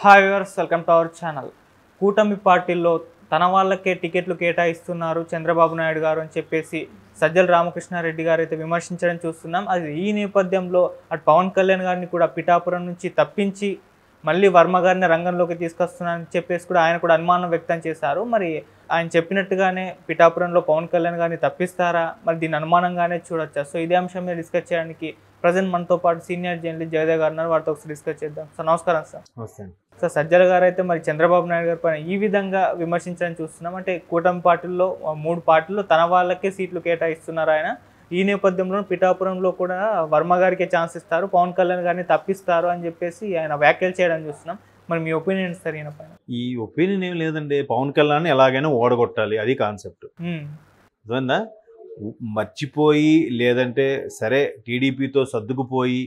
Hi viewers, welcome to our channel. కూటమి పార్టీల్లో తన వాళ్ళకే టికెట్లు కేటాయిస్తున్నారు చంద్రబాబు నాయుడు గారు అని చెప్పేసి సజ్జల రామకృష్ణారెడ్డి గారు అయితే విమర్శించడం చూస్తున్నాం. అది ఈ నేపథ్యంలో అటు పవన్ కళ్యాణ్ గారిని కూడా పిఠాపురం నుంచి తప్పించి మళ్ళీ వర్మ గారిని రంగంలోకి తీసుకొస్తున్నారని చెప్పేసి కూడా ఆయన కూడా అనుమానం వ్యక్తం చేశారు. మరి ఆయన చెప్పినట్టుగానే పిఠాపురంలో పవన్ కళ్యాణ్ గారిని తప్పిస్తారా, మరి దీన్ని అనుమానంగానే చూడొచ్చా? సో ఇదే అంశం మీద డిస్కస్ చేయడానికి ప్రజెంట్ మనతో పాటు సీనియర్ జర్నలిస్ట్ జయదేవ్ గారు ఉన్నారు. వారితో ఒకసారి డిస్కస్ చేద్దాం. సార్ నమస్కారం. సార్ సజ్జల గారు అయితే మరి చంద్రబాబు నాయుడు గారి పైన ఈ విధంగా విమర్శించడం చూస్తున్నాం. అంటే కూటమి పార్టీల్లో 3 పార్టీల్లో తన వాళ్ళకే సీట్లు కేటాయిస్తున్నారు ఆయన. ఈ నేపథ్యంలో పిఠాపురంలో కూడా వర్మ గారికే ఛాన్స్ ఇస్తారు, పవన్ కళ్యాణ్ గారిని తప్పిస్తారు అని చెప్పేసి ఆయన వ్యాఖ్యలు చేయడం చూస్తున్నాం. మరి మీ ఒపీనియన్ సార్ ఈయన పైన? ఈ ఒపీనియన్ ఏం లేదండి, పవన్ కళ్యాణ్ ఎలాగైనా ఓడగొట్టాలి, అది కాన్సెప్ట్. అర్థమైందా? మర్చిపోయి లేదంటే సరే టీడీపీతో సర్దుకుపోయి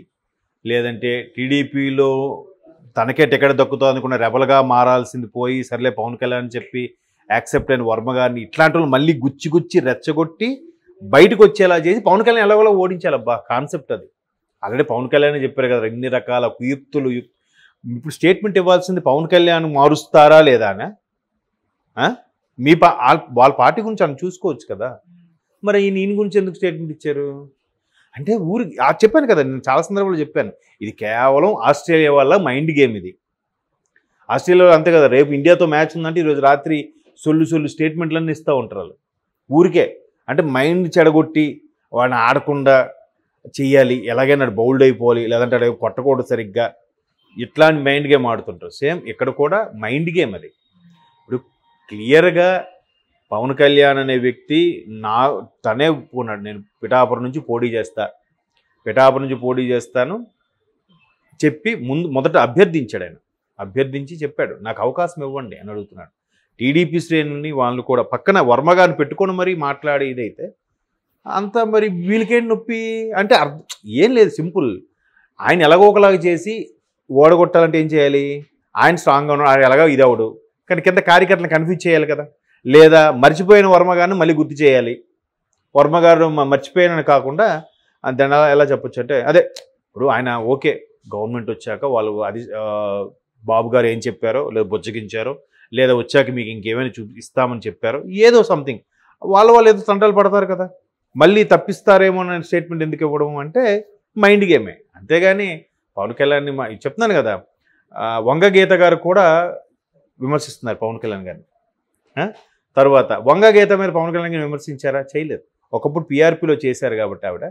లేదంటే టీడీపీలో తనకే టికెట్ దక్కుతుంది అనుకున్న రెబల్గా మారాల్సింది పోయి సర్లే పవన్ కళ్యాణ్ చెప్పి యాక్సెప్ట్ అయిన వర్మ గారిని ఇట్లాంటి వాళ్ళు మళ్ళీ గుచ్చి రెచ్చగొట్టి బయటకు వచ్చేలా చేసి పవన్ కళ్యాణ్ ఎలాగోలా ఓడించాలబ్బా, కాన్సెప్ట్ అది. ఆల్రెడీ పవన్ కళ్యాణ్ చెప్పారు కదా, ఇన్ని రకాల కుయుక్తులు. ఇప్పుడు స్టేట్మెంట్ ఇవ్వాల్సింది పవన్ కళ్యాణ్ మారుస్తారా లేదా అని. మీ వాళ్ళ పార్టీ గురించి అని చూసుకోవచ్చు కదా. మరి ఈయన గురించి ఎందుకు స్టేట్మెంట్ ఇచ్చారు అంటే చెప్పాను కదా, నేను చాలా సందర్భాలు చెప్పాను, ఇది కేవలం ఆస్ట్రేలియా వల్ల మైండ్ గేమ్. ఇది ఆస్ట్రేలియాలో అంతే కదా, రేపు ఇండియాతో మ్యాచ్ ఉందంటే ఈరోజు రాత్రి సొల్లు స్టేట్మెంట్లన్నీ ఇస్తూ ఉంటారు వాళ్ళు ఊరికే. అంటే మైండ్ చెడగొట్టి వాడిని ఆడకుండా చెయ్యాలి, ఎలాగైనా బౌల్డ్ అయిపోవాలి, లేదంటే అక్కడ కొట్టకూడదు సరిగ్గా, ఇట్లాంటి మైండ్ గేమ్ ఆడుతుంటారు. సేమ్ ఇక్కడ కూడా మైండ్ గేమ్ అది. ఇప్పుడు క్లియర్గా పవన్ కళ్యాణ్ అనే వ్యక్తి తనే ఒప్పుకున్నాడు, నేను పిఠాపురం నుంచి పోటీ చేస్తాను చెప్పి మొదట అభ్యర్థించాడు. ఆయన అభ్యర్థించి చెప్పాడు, నాకు అవకాశం ఇవ్వండి అని అడుగుతున్నాడు. టీడీపీ శ్రేణుల్ని వాళ్ళు కూడా పక్కన వర్మగారిని పెట్టుకొని మరీ మాట్లాడే ఇదైతే అంత మరి వీళ్ళకేంటి నొప్పి అంటే ఏం లేదు, సింపుల్. ఆయన ఎలాగో ఒకలాగా చేసి ఓడగొట్టాలంటే ఏం చేయాలి? ఆయన స్ట్రాంగ్గా ఉన్నాడు, ఆయన ఎలాగో ఇదవడు, కానీ కింద కార్యకర్తలను కన్ఫ్యూజ్ చేయాలి కదా. లేదా మర్చిపోయిన వర్మగారిని మళ్ళీ గుర్తు చేయాలి. వర్మగారు మర్చిపోయానని కాకుండా దాన్ని ఎలా చెప్పొచ్చు అంటే, అదే ఇప్పుడు ఆయన ఓకే గవర్నమెంట్ వచ్చాక వాళ్ళు అది బాబు గారు ఏం చెప్పారో లేదా బొజ్జగించారో లేదా వచ్చాక మీకు ఇంకేమైనా ఇస్తామని చెప్పారో ఏదో సంథింగ్ వాళ్ళు ఏదో తంటాలు పడతారు కదా, మళ్ళీ తప్పిస్తారేమో అనే స్టేట్మెంట్ ఎందుకు ఇవ్వడం అంటే మైండ్ గేమే. అంతేగాని పవన్ కళ్యాణ్ని చెప్తున్నాను కదా, వంగ గీత గారు కూడా విమర్శిస్తున్నారు పవన్ కళ్యాణ్ గారిని. తర్వాత వంగ గీత మీద పవన్ కళ్యాణ్ గారిని విమర్శించారా? చేయలేదు. ఒకప్పుడు పీఆర్పీలో చేశారు కాబట్టి ఆవిడ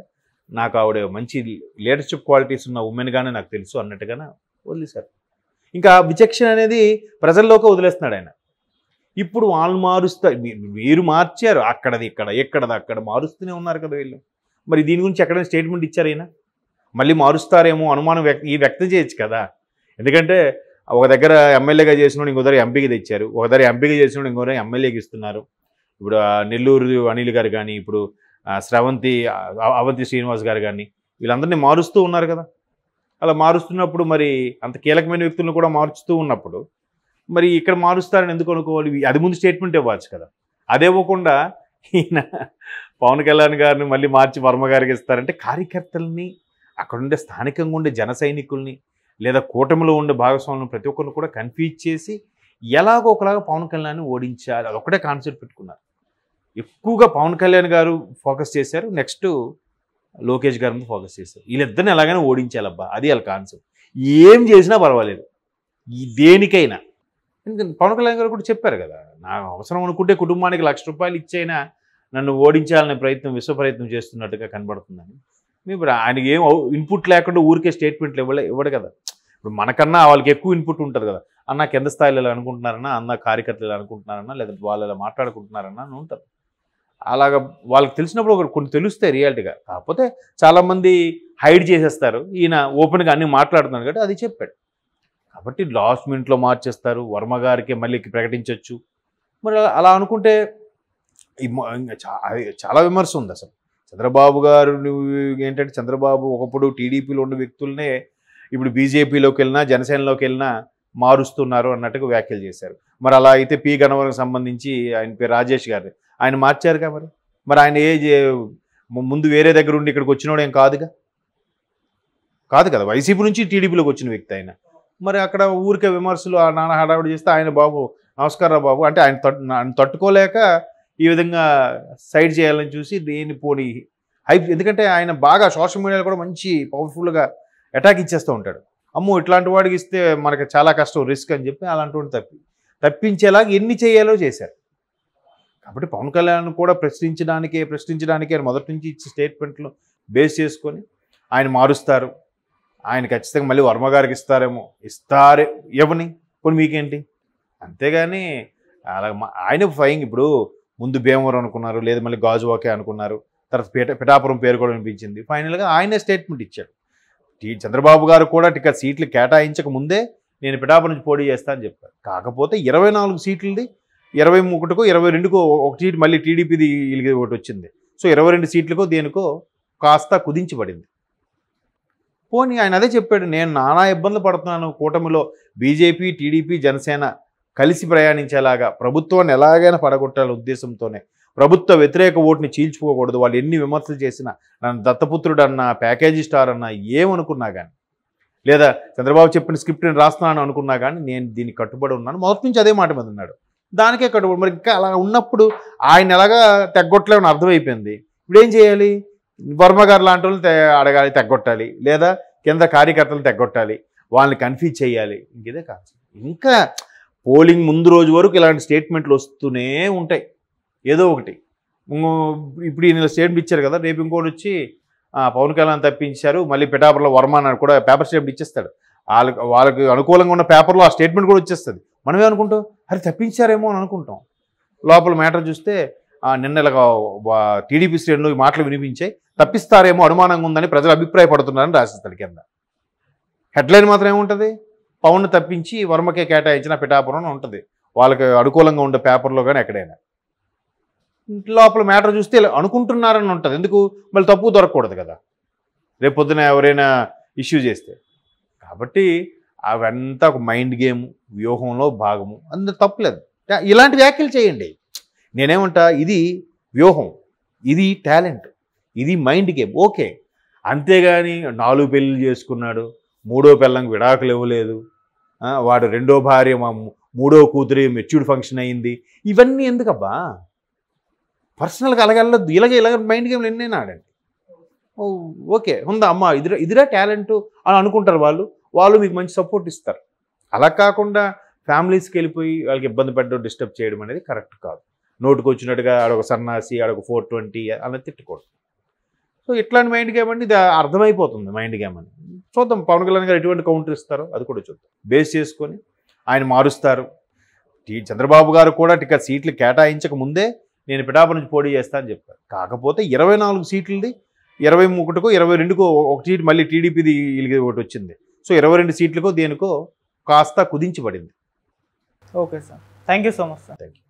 మంచి లీడర్షిప్ క్వాలిటీస్ ఉన్న ఉమెన్గానే నాకు తెలుసు అన్నట్టుగానే వదిలేశారు. ఇంకా విచక్షణ అనేది ప్రజల్లోకి వదిలేస్తున్నాడు ఆయన. ఇప్పుడు వాళ్ళు మారుస్తారు, మీరు మార్చారు, అక్కడది ఎక్కడది అక్కడ మారుస్తూనే ఉన్నారు కదా వీళ్ళు. మరి దీని గురించి ఎక్కడైనా స్టేట్మెంట్ ఇచ్చారు అయినా? మళ్ళీ మారుస్తారేమో అనుమానం వ్యక్తం చేయొచ్చు కదా. ఎందుకంటే ఒక దగ్గర ఎమ్మెల్యేగా చేసినోడు ఇంకో దగ్గర ఎంపీకి తెచ్చారు, ఒక దగ్గర ఎంపీగా చేసినోడు ఇంకో దగ్గర ఎమ్మెల్యేకి ఇస్తున్నారు. ఇప్పుడు నెల్లూరు అనిల్ గారు కానీ, ఇప్పుడు అవంతి శ్రీనివాస్ గారు కానీ, వీళ్ళందరినీ మారుస్తూ ఉన్నారు కదా. అలా మారుస్తున్నప్పుడు మరి అంత కీలకమైన వ్యక్తులను కూడా మార్చుతూ ఉన్నప్పుడు మరి ఇక్కడ మారుస్తారని ఎందుకు అనుకోవాలి? అది ముందు స్టేట్మెంట్ ఇవ్వచ్చు కదా. అదే ఇవ్వకుండా ఈయన పవన్ కళ్యాణ్ గారిని మళ్ళీ మార్చి వర్మ గారికి ఇస్తారంటే కార్యకర్తల్ని, అక్కడ ఉండే స్థానికంగా ఉండే జన సైనికుల్ని లేదా కూటమిలో ఉండే భాగస్వాములను ప్రతి ఒక్కరిని కూడా కన్ఫ్యూజ్ చేసి ఎలాగో ఒకలాగా పవన్ కళ్యాణ్ని ఓడించాలి, అదొక్కటే కాన్సెప్ట్ పెట్టుకున్నారు. ఎక్కువగా పవన్ కళ్యాణ్ గారు ఫోకస్ చేశారు, నెక్స్ట్ లోకేష్ గారి మీద ఫోకస్ చేశారు. వీళ్ళిద్దరిని ఎలాగైనా ఓడించాలబ్బా, అది వాళ్ళ కాన్సెప్ట్. ఏం చేసినా పర్వాలేదు, దేనికైనా. ఎందుకంటే పవన్ కళ్యాణ్ గారు కూడా చెప్పారు కదా, నాకు అవసరం అనుకుంటే కుటుంబానికి ₹1,00,000 ఇచ్చైనా నన్ను ఓడించాలనే విశ్వ ప్రయత్నం చేస్తున్నట్టుగా కనబడుతుందని. ఇప్పుడు ఆయనకి ఏం ఇన్పుట్ లేకుండా ఊరికే స్టేట్మెంట్లు ఇవ్వడు కదా. ఇప్పుడు మనకన్నా వాళ్ళకి ఎక్కువ ఇన్పుట్ ఉంటుంది కదా. అన్న కింద స్థాయిలో ఇలా అనుకుంటున్నారన్నా, అన్న కార్యకర్తలు ఇలా అనుకుంటున్నారన్నా, లేదా వాళ్ళు ఇలా మాట్లాడుకుంటున్నారన్నా అని ఉంటారు. అలాగా వాళ్ళకి తెలిసినప్పుడు కొన్ని తెలుస్తాయి రియాలిటీగా. కాకపోతే చాలామంది హైడ్ చేసేస్తారు, ఈయన ఓపెన్గా అన్నీ మాట్లాడుతున్నాడు కాబట్టి అది చెప్పాడు. కాబట్టి లాస్ట్ మినిట్లో మార్చేస్తారు, వర్మ గారికి మళ్ళీ ప్రకటించవచ్చు. మరి అలా అనుకుంటే చాలా విమర్శ ఉంది అసలు. చంద్రబాబు గారు ఏంటంటే, చంద్రబాబు ఒకప్పుడు టీడీపీలో ఉన్న వ్యక్తులనే ఇప్పుడు బీజేపీలోకి వెళ్ళినా జనసేనలోకి వెళ్ళినా మారుస్తున్నారు అన్నట్టుగా వ్యాఖ్యలు చేశారు. మరి అలా అయితే పి గన్నవరంకి సంబంధించి ఆయన పేరు రాజేష్ గారు, ఆయన మార్చారుగా. మరి ఆయన ముందు వేరే దగ్గర ఉండి ఇక్కడికి వచ్చినోడు ఏం కాదు కదా. వైసీపీ నుంచి టీడీపీలోకి వచ్చిన వ్యక్తి ఆయన. మరి అక్కడ ఊరికే విమర్శలు ఆ నాన్న హడావిడి చేస్తే ఆయన బాబు నమస్కారం బాబు అంటే ఆయన తట్టుకోలేక ఈ విధంగా సైడ్ చేయాలని చూసి దేని పోనీ హైప్, ఎందుకంటే ఆయన బాగా సోషల్ మీడియాలో కూడా మంచి పవర్ఫుల్గా అటాక్ ఇచ్చేస్తూ ఉంటాడు. అమ్మో ఇట్లాంటి వాడికి ఇస్తే మనకి చాలా కష్టం, రిస్క్ అని చెప్పి అలాంటి వాడిని తప్పించేలాగా ఎన్ని చేయాలో చేశారు. కాబట్టి పవన్ కళ్యాణ్ కూడా ప్రశ్నించడానికే ఆయన మొదటి నుంచి ఇచ్చే స్టేట్మెంట్లు బేస్ చేసుకొని ఆయన మారుస్తారు, ఆయన ఖచ్చితంగా మళ్ళీ వర్మ గారికి ఇస్తారేమో, ఇస్తారే ఎవని కొన్ని మీకేంటి, అంతేగాని అలా ఆయన ఫైంగ్ ఇప్పుడు ముందు భీమవరం అనుకున్నారు, లేదు మళ్ళీ గాజువాకే అనుకున్నారు, తర్వాత పిఠాపురం పేరు కూడా వినిపించింది. ఫైనల్గా ఆయనే స్టేట్మెంట్ ఇచ్చాడు. చంద్రబాబు గారు కూడా సీట్లు కేటాయించక ముందే నేను పిఠాపురం నుంచి పోటీ చేస్తా అని చెప్పారు. కాకపోతే 24 సీట్లది 21కో 22కో ఒక సీట్ మళ్ళీ టీడీపీది ఒకటి వచ్చింది. సో 22 సీట్లకో దేనికో కాస్త కుదించబడింది. పోనీ ఆయన అదే చెప్పాడు, నేను నానా ఇబ్బందులు పడుతున్నాను, కూటమిలో బీజేపీ టీడీపీ జనసేన కలిసి ప్రయాణించేలాగా ప్రభుత్వాన్ని ఎలాగైనా పడగొట్టాలనే ఉద్దేశంతోనే ప్రభుత్వ వ్యతిరేక ఓటుని చీల్చుకోకూడదు, వాళ్ళు ఎన్ని విమర్శలు చేసినా, నన్ను దత్తపుత్రుడు అన్నా ప్యాకేజీ స్టార్ అన్నా ఏమనుకున్నా కానీ, లేదా చంద్రబాబు చెప్పిన స్క్రిప్ట్ నేను రాస్తున్నాను అనుకున్నా కానీ నేను దీనికి కట్టుబడి ఉన్నాను, మొదటి నుంచి అదే మాట మీద ఉన్నాడు, దానికే కట్టుబడి. మరి ఇంకా అలా ఉన్నప్పుడు ఆయన ఎలాగా తెగ్గొట్టలేమని అర్థమైపోయింది. ఇప్పుడు ఏం చేయాలి, వర్మ గారు లాంటి వాళ్ళు అడగాలి, తెగ్గొట్టాలి, లేదా కింద కార్యకర్తలు తెగ్గొట్టాలి, వాళ్ళని కన్ఫ్యూజ్ చేయాలి. ఇంకేదే కాదు. ఇంకా పోలింగ్ ముందు రోజు వరకు ఇలాంటి స్టేట్మెంట్లు వస్తూనే ఉంటాయి ఏదో ఒకటి. ఇప్పుడు ఈయన స్టేట్మెంట్ ఇచ్చారు కదా, రేపు ఇంకోటి వచ్చి పవన్ కళ్యాణ్ తప్పించారు, మళ్ళీ పిఠాపురంలో వర్మ అని కూడా పేపర్ స్టేట్మెంట్ ఇచ్చేస్తాడు. వాళ్ళకి అనుకూలంగా ఉన్న పేపర్లో ఆ స్టేట్మెంట్ కూడా వచ్చేస్తుంది. మనమే అనుకుంటాం అరే తప్పించారేమో అని అనుకుంటాం. లోపల మ్యాటర్ చూస్తే నిన్న టీడీపీ శ్రేణులు ఈ మాటలు వినిపించాయి, తప్పిస్తారేమో అనుమానంగా ఉందని ప్రజలు అభిప్రాయపడుతున్నారని రాసిస్తాడు కింద. హెడ్లైన్ మాత్రం ఏముంటుంది, పవన్ తప్పించి వర్మకే కేటాయించిన పిఠాపురం ఉంటుంది, వాళ్ళకి అనుకూలంగా ఉండే పేపర్లో కానీ ఎక్కడైనా. లోపల మ్యాటర్ చూస్తే అనుకుంటున్నారని ఉంటుంది. ఎందుకు మళ్ళీ తప్పు దొరకకూడదు కదా రేపు పొద్దున ఎవరైనా ఇష్యూ చేస్తే. కాబట్టి అవంతా ఒక మైండ్ గేమ్, వ్యూహంలో భాగము, అందులో తప్పులేదు. ఇలాంటి వ్యాఖ్యలు చేయండి. నేనేమంటా, ఇది వ్యూహం, ఇది టాలెంట్, ఇది మైండ్ గేమ్, ఓకే. అంతేగాని 4 పెళ్ళిళ్ళు చేసుకున్నాడు, 3వ పిల్లంకి విడాకులు ఇవ్వలేదు, వాడు 2వ భార్య 3వ కూతురి మెచ్యూర్డ్ ఫంక్షన్ అయింది, ఇవన్నీ ఎందుకబ్బా? పర్సనల్గా అలాగెళ్ళదు. ఇలాగ మైండ్ గేమ్లు ఎన్నైనా ఆడండి. ఓకే ఉందా అమ్మ, ఇదిరా టాలెంట్ అని అనుకుంటారు వాళ్ళు మీకు మంచి సపోర్ట్ ఇస్తారు. అలా కాకుండా ఫ్యామిలీస్కి వెళ్ళిపోయి వాళ్ళకి ఇబ్బంది పెట్టడం, డిస్టర్బ్ చేయడం అనేది కరెక్ట్ కాదు. నోటుకు వచ్చినట్టుగా ఆడొక సన్నాసి, ఆడొక 420 అన్నది తిట్టుకోవడం. సో ఇట్లాంటి మైండ్ గేమ్ అండి, ఇది అర్థమైపోతుంది మైండ్ గేమ్ అని. చూద్దాం పవన్ కళ్యాణ్ గారు ఎటువంటి కౌంటర్ ఇస్తారో అది కూడా చూద్దాం. బేస్ చేసుకొని ఆయన మారుస్తారు. చంద్రబాబు గారు కూడా సీట్లు కేటాయించక ముందే నేను పిఠాపురం నుంచి పోటీ చేస్తా అని చెప్పారు. కాకపోతే 24 సీట్లది 21కో 22కో ఒక సీట్ మళ్ళీ టీడీపీది ఒకటి వచ్చింది. సో 22 సీట్లకో దేనికో కాస్త కుదించబడింది. Okay sir, thank you so much sir. Thank you.